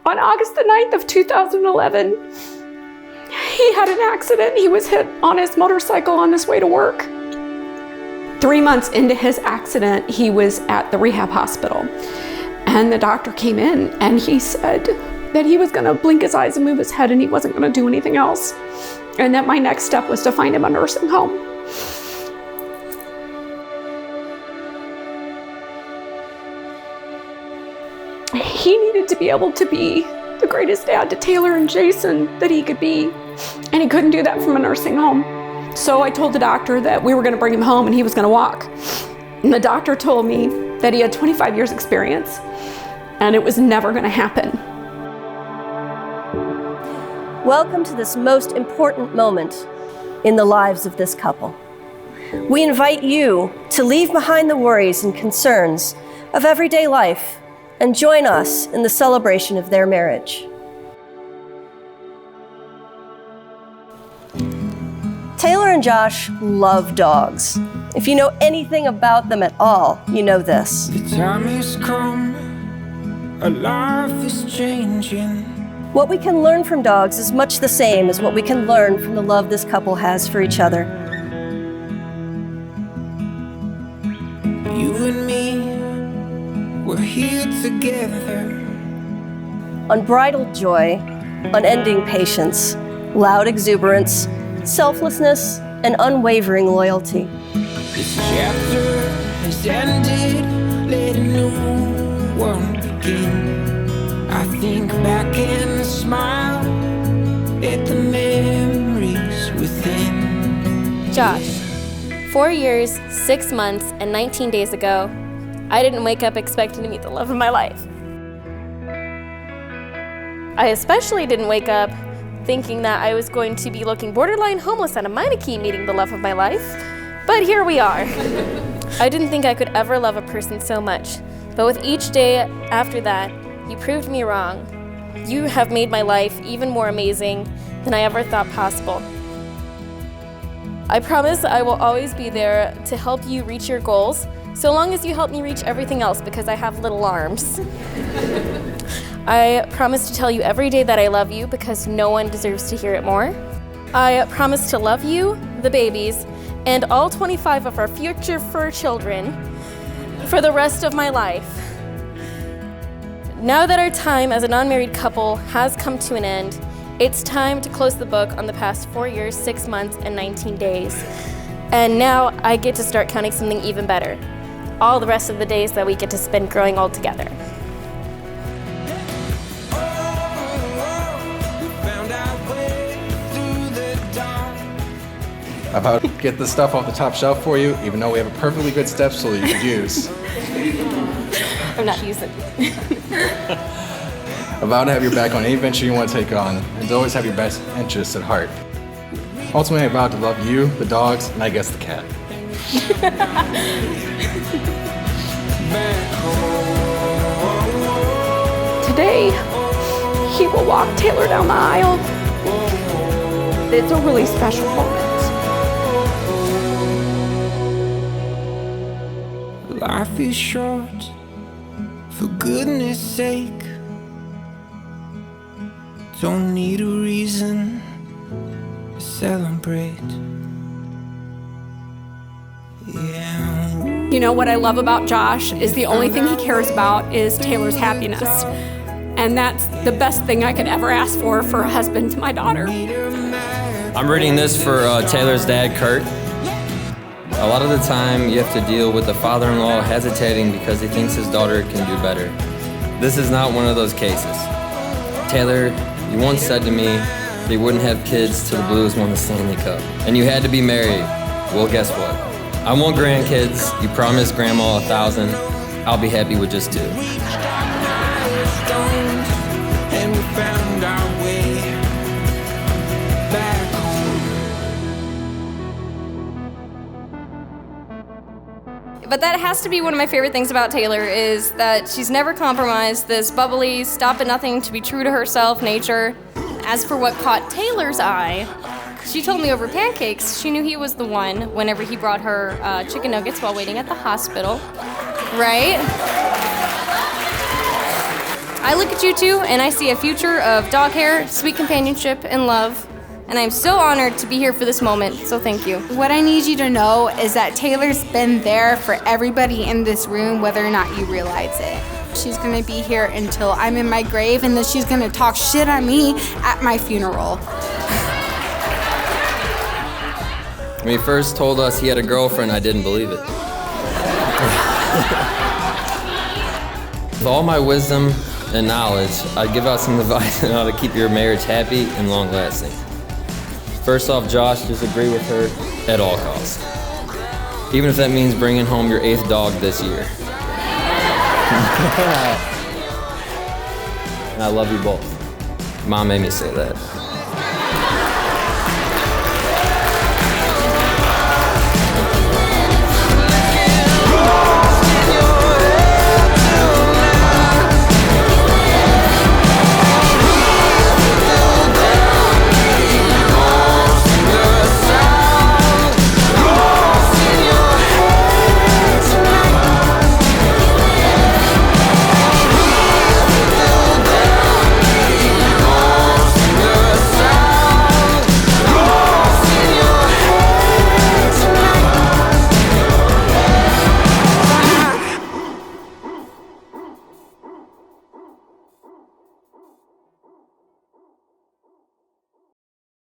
On August the 9th of 2011, he had an accident. He was hit on his motorcycle on his way to work. 3 months into his accident, he was at the rehab hospital. And the doctor came in and he said that he was gonna blink his eyes and move his head and he wasn't gonna do anything else. And that my next step was to find him a nursing home. He needed to be able to be the greatest dad to Taylor and Jason that he could be. And he couldn't do that from a nursing home. So I told the doctor that we were gonna bring him home and he was gonna walk. And the doctor told me that he had 25 years experience and it was never gonna happen. Welcome to this most important moment in the lives of this couple. We invite you to leave behind the worries and concerns of everyday life and join us in the celebration of their marriage. Taylor and Josh love dogs. If you know anything about them at all, you know this. The time has come, our life is changing. What we can learn from dogs is much the same as what we can learn from the love this couple has for each other. You and me, we're here together. Unbridled joy, unending patience, loud exuberance, selflessness, and unwavering loyalty. This chapter has ended, let a new one begin. I think back and smile at the memories within. Josh, 4 years, 6 months, and 19 days ago, I didn't wake up expecting to meet the love of my life. I especially didn't wake up thinking that I was going to be looking borderline homeless at a Meineke meeting the love of my life, but here we are. I didn't think I could ever love a person so much, but with each day after that, you proved me wrong. You have made my life even more amazing than I ever thought possible. I promise I will always be there to help you reach your goals, so long as you help me reach everything else because I have little arms. I promise to tell you every day that I love you because no one deserves to hear it more. I promise to love you, the babies, and all 25 of our future fur children for the rest of my life. Now that our time as an unmarried couple has come to an end, it's time to close the book on the past 4 years, 6 months, and 19 days. And now I get to start counting something even better. All the rest of the days that we get to spend growing old together. About to get the stuff off the top shelf for you, even though we have a perfectly good step stool you could use. I'm not using it. About to have your back on any venture you want to take on, and to always have your best interests at heart. Ultimately, I'm about to love you, the dogs, and I guess the cat. Today, he will walk Taylor down the aisle. It's a really special moment. Life is short, for goodness sake. Don't need a reason to celebrate. Yeah. You know what I love about Josh is the only thing he cares about is Taylor's happiness. And that's the best thing I could ever ask for a husband to my daughter. I'm reading this for Taylor's dad, Kurt. A lot of the time, you have to deal with the father-in-law hesitating because he thinks his daughter can do better. This is not one of those cases. Taylor, you once said to me that you wouldn't have kids till the Blues won the Stanley Cup, and you had to be married. Well, guess what? I want grandkids. You promised Grandma 1,000. I'll be happy with just 2. And we found our way back home. But that has to be one of my favorite things about Taylor is that she's never compromised this bubbly, stop at nothing to be true to herself nature. As for what caught Taylor's eye, she told me over pancakes she knew he was the one whenever he brought her chicken nuggets while waiting at the hospital, right? I look at you two and I see a future of dog hair, sweet companionship, and love. And I'm so honored to be here for this moment, so thank you. What I need you to know is that Taylor's been there for everybody in this room, whether or not you realize it. She's gonna be here until I'm in my grave, and then she's gonna talk shit on me at my funeral. When he first told us he had a girlfriend, I didn't believe it. With all my wisdom and knowledge, I'd give out some advice on how to keep your marriage happy and long-lasting. First off, Josh, just agree with her at all costs. Even if that means bringing home your 8th dog this year. And I love you both. Mom made me say that.